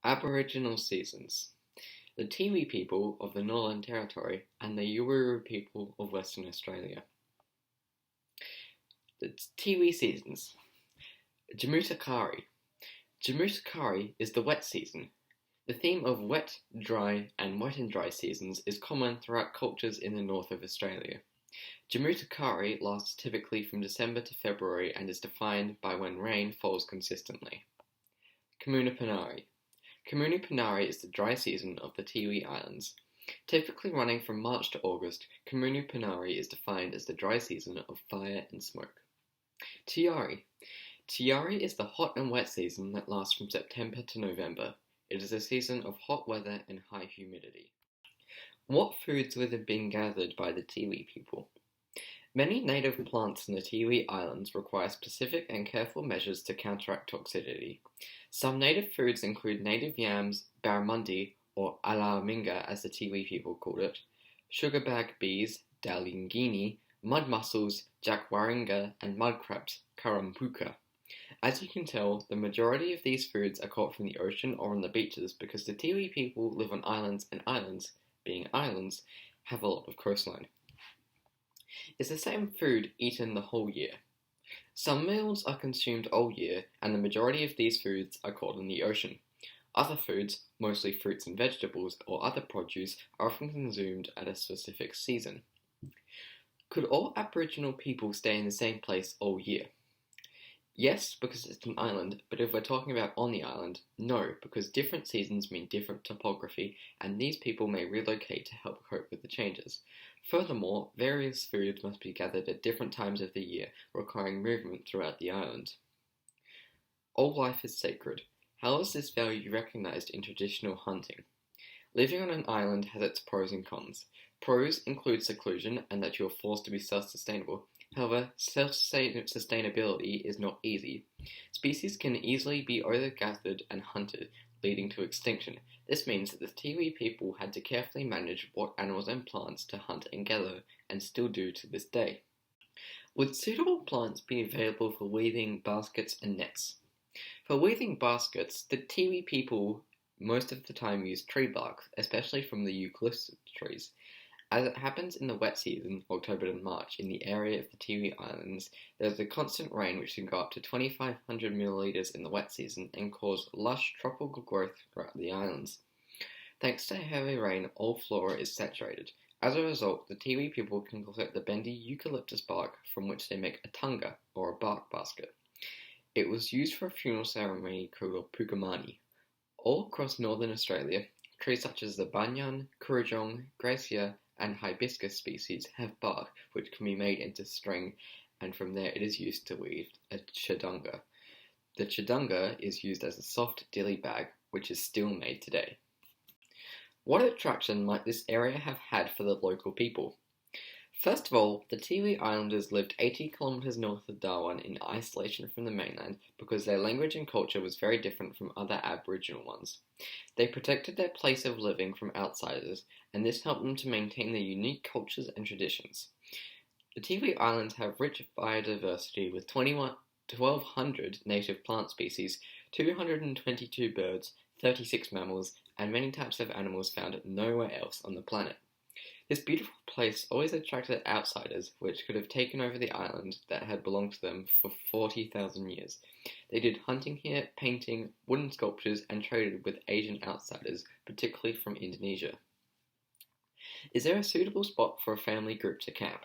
Aboriginal seasons. The Tiwi people of the Northern Territory and the Yawuru people of Western Australia. The Tiwi seasons. Jamutakari. Jamutakari is the wet season. The theme of wet, dry, and wet and dry seasons is common throughout cultures in the north of Australia. Jamutakari lasts typically from December to February and is defined by when rain falls consistently. Kamunapanari. Kamunapanari is the dry season of the Tiwi Islands. Typically running from March to August, Kamunapanari is defined as the dry season of fire and smoke. Tiari. Tiari is the hot and wet season that lasts from September to November. It is a season of hot weather and high humidity. What foods would have been gathered by the Tiwi people? Many native plants in the Tiwi Islands require specific and careful measures to counteract toxicity. Some native foods include native yams, barramundi, or alaminga as the Tiwi people called it, sugarbag bees, dalingini, mud mussels, jackwaringa, and mud crabs, karampuka. As you can tell, the majority of these foods are caught from the ocean or on the beaches because the Tiwi people live on islands, and islands, being islands, have a lot of coastline. Is the same food eaten the whole year? Some meals are consumed all year, and the majority of these foods are caught in the ocean. Other foods, mostly fruits and vegetables or other produce, are often consumed at a specific season. Could all Aboriginal people stay in the same place all year? Yes, because it's an island, but if we're talking about on the island, no, because different seasons mean different topography, and these people may relocate to help cope with the changes. Furthermore, various foods must be gathered at different times of the year, requiring movement throughout the island. All life is sacred. How is this value recognized in traditional hunting? Living on an island has its pros and cons. Pros include seclusion and that you are forced to be self-sustainable. However, self-sustainability is not easy. Species can easily be overgathered and hunted, leading to extinction. This means that the Tiwi people had to carefully manage what animals and plants to hunt and gather, and still do to this day. Would suitable plants be available for weaving baskets and nets? For weaving baskets, the Tiwi people most of the time use tree bark, especially from the eucalyptus trees. As it happens in the wet season, October to March, in the area of the Tiwi Islands, there is a constant rain which can go up to 2,500 millilitres in the wet season and cause lush tropical growth throughout the islands. Thanks to heavy rain, all flora is saturated. As a result, the Tiwi people can collect the bendy eucalyptus bark from which they make a tunga, or a bark basket. It was used for a funeral ceremony called a pukamani. All across northern Australia, trees such as the banyan, kurrajong, gracia, and hibiscus species have bark which can be made into string, and from there it is used to weave a chadunga. The chadunga is used as a soft dilly bag, which is still made today. What attraction might this area have had for the local people? First of all, the Tiwi Islanders lived 80 kilometres north of Darwin in isolation from the mainland because their language and culture was very different from other Aboriginal ones. They protected their place of living from outsiders, and this helped them to maintain their unique cultures and traditions. The Tiwi Islands have rich biodiversity with 1,200 native plant species, 222 birds, 36 mammals, and many types of animals found nowhere else on the planet. This beautiful place always attracted outsiders, which could have taken over the island that had belonged to them for 40,000 years. They did hunting here, painting, wooden sculptures, and traded with Asian outsiders, particularly from Indonesia. Is there a suitable spot for a family group to camp?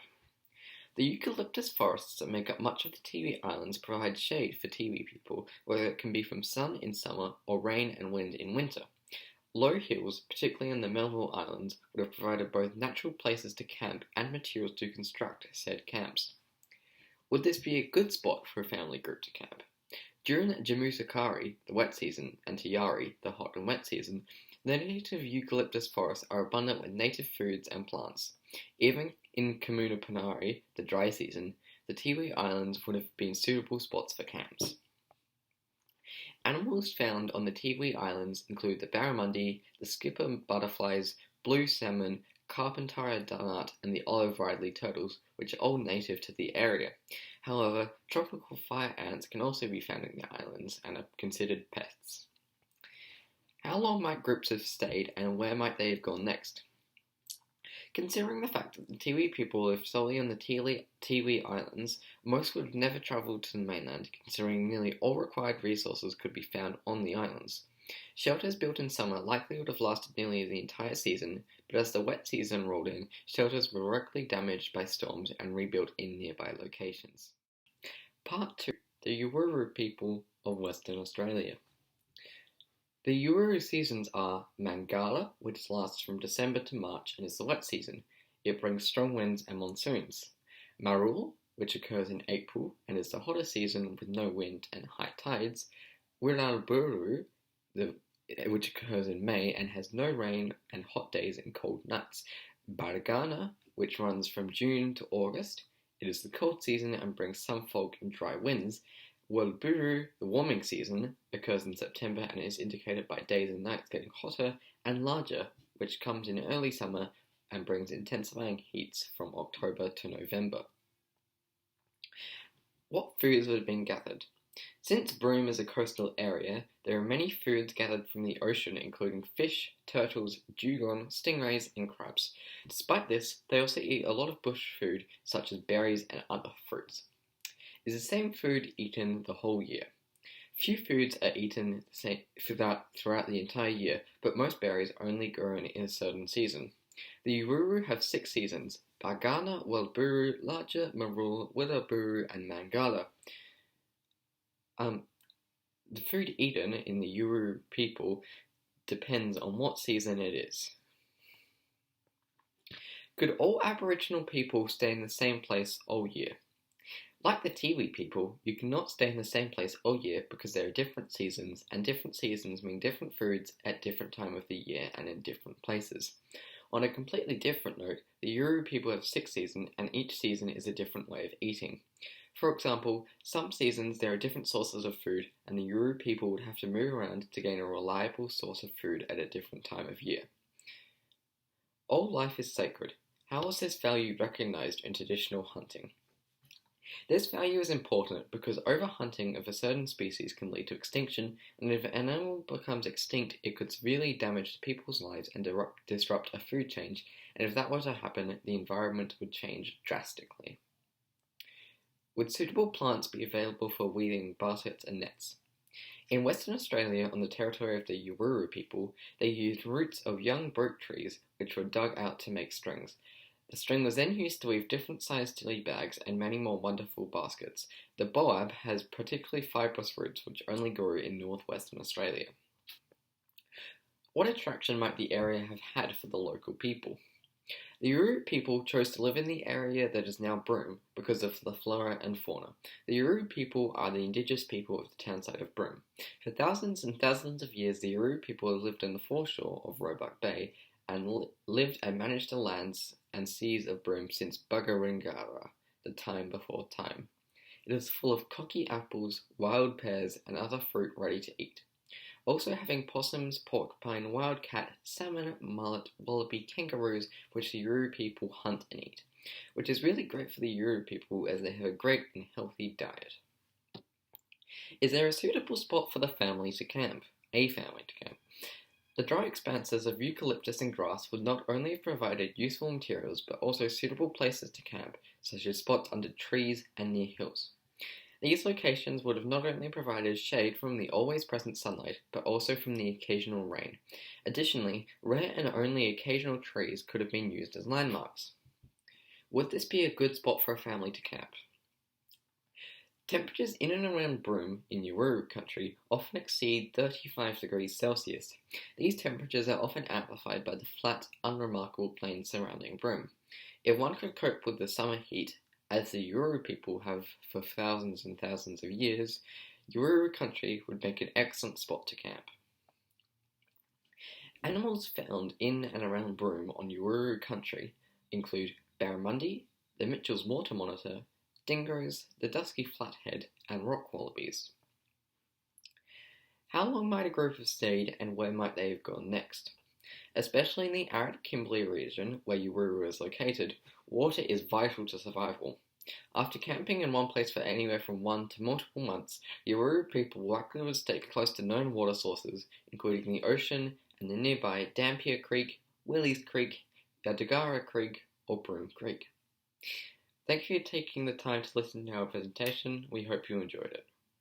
The eucalyptus forests that make up much of the Tiwi Islands provide shade for Tiwi people, whether it can be from sun in summer or rain and wind in winter. Low hills, particularly in the Melville Islands, would have provided both natural places to camp and materials to construct said camps. Would this be a good spot for a family group to camp? During Jamutakari, the wet season, and Tiari, the hot and wet season, the native eucalyptus forests are abundant with native foods and plants. Even in Kamunapanari, the dry season, the Tiwi Islands would have been suitable spots for camps. Animals found on the Tiwi Islands include the barramundi, the skipper butterflies, blue salmon, Carpentara dart, and the olive ridley turtles, which are all native to the area. However, tropical fire ants can also be found in the islands and are considered pests. How long might groups have stayed and where might they have gone next? Considering the fact that the Tiwi people live solely on the Tiwi Islands, most would have never travelled to the mainland, considering nearly all required resources could be found on the islands. Shelters built in summer likely would have lasted nearly the entire season, but as the wet season rolled in, shelters were regularly damaged by storms and rebuilt in nearby locations. Part 2. The Yawuru people of Western Australia. The Yawuru seasons are Mangala, which lasts from December to March and is the wet season. It brings strong winds and monsoons. Marul, which occurs in April and is the hotter season with no wind and high tides. Wirralburu, which occurs in May and has no rain and hot days and cold nights. Baragana, which runs from June to August. It is the cold season and brings some fog and dry winds. Walburu, the warming season, occurs in September and is indicated by days and nights getting hotter and larger, which comes in early summer and brings intensifying heats from October to November. What foods would have been gathered? Since Broome is a coastal area, there are many foods gathered from the ocean, including fish, turtles, dugong, stingrays, and crabs. Despite this, they also eat a lot of bush food, such as berries and other fruits. Is the same food eaten the whole year? Few foods are eaten throughout the entire year, but most berries only grow in a certain season. The Yawuru have 6 seasons: Bargana, Walburu, Larger, Marul, Wirraburu, and Mangala. The food eaten in the Yawuru people depends on what season it is. Could all Aboriginal people stay in the same place all year? Like the Tiwi people, you cannot stay in the same place all year because there are different seasons, and different seasons mean different foods at different time of the year and in different places. On a completely different note, the Yawuru people have 6 seasons, and each season is a different way of eating. For example, some seasons there are different sources of food, and the Yawuru people would have to move around to gain a reliable source of food at a different time of year. All life is sacred. How is this value recognized in traditional hunting? This value is important because overhunting of a certain species can lead to extinction, and if an animal becomes extinct, it could severely damage people's lives and disrupt a food chain, and if that were to happen, the environment would change drastically. Would suitable plants be available for weaving baskets and nets? In Western Australia, on the territory of the Yawuru people, they used roots of young broke trees, which were dug out to make strings. The string was then used to weave different sized tilly bags and many more wonderful baskets. The boab has particularly fibrous roots which only grow in northwestern Australia. What attraction might the area have had for the local people? The Yawuru people chose to live in the area that is now Broome because of the flora and fauna. The Yawuru people are the indigenous people of the townsite of Broome. For thousands and thousands of years, the Yawuru people have lived on the foreshore of Roebuck Bay and lived and managed the lands and seas of Broome since Bugarringara, the time before time. It is full of cocky apples, wild pears, and other fruit ready to eat. Also having possums, porcupine, wild cat, salmon, mullet, wallaby, kangaroos, which the Yawuru people hunt and eat, which is really great for the Yawuru people as they have a great and healthy diet. Is there a suitable spot for the family to camp? A family to camp. The dry expanses of eucalyptus and grass would not only have provided useful materials, but also suitable places to camp, such as spots under trees and near hills. These locations would have not only provided shade from the always present sunlight, but also from the occasional rain. Additionally, rare and only occasional trees could have been used as landmarks. Would this be a good spot for a family to camp? Temperatures in and around Broome, in Yawuru country, often exceed 35 degrees Celsius. These temperatures are often amplified by the flat, unremarkable plains surrounding Broome. If one could cope with the summer heat, as the Yawuru people have for thousands and thousands of years, Yawuru country would make an excellent spot to camp. Animals found in and around Broome on Yawuru country include barramundi, the Mitchell's water monitor, dingoes, the dusky flathead, and rock wallabies. How long might a group have stayed and where might they have gone next? Especially in the arid Kimberley region where Yawuru is located, water is vital to survival. After camping in one place for anywhere from 1 to multiple months, Yawuru people likely would stay close to known water sources, including the ocean and the nearby Dampier Creek, Willie's Creek, Yadagara Creek, or Broom Creek. Thank you for taking the time to listen to our presentation. We hope you enjoyed it.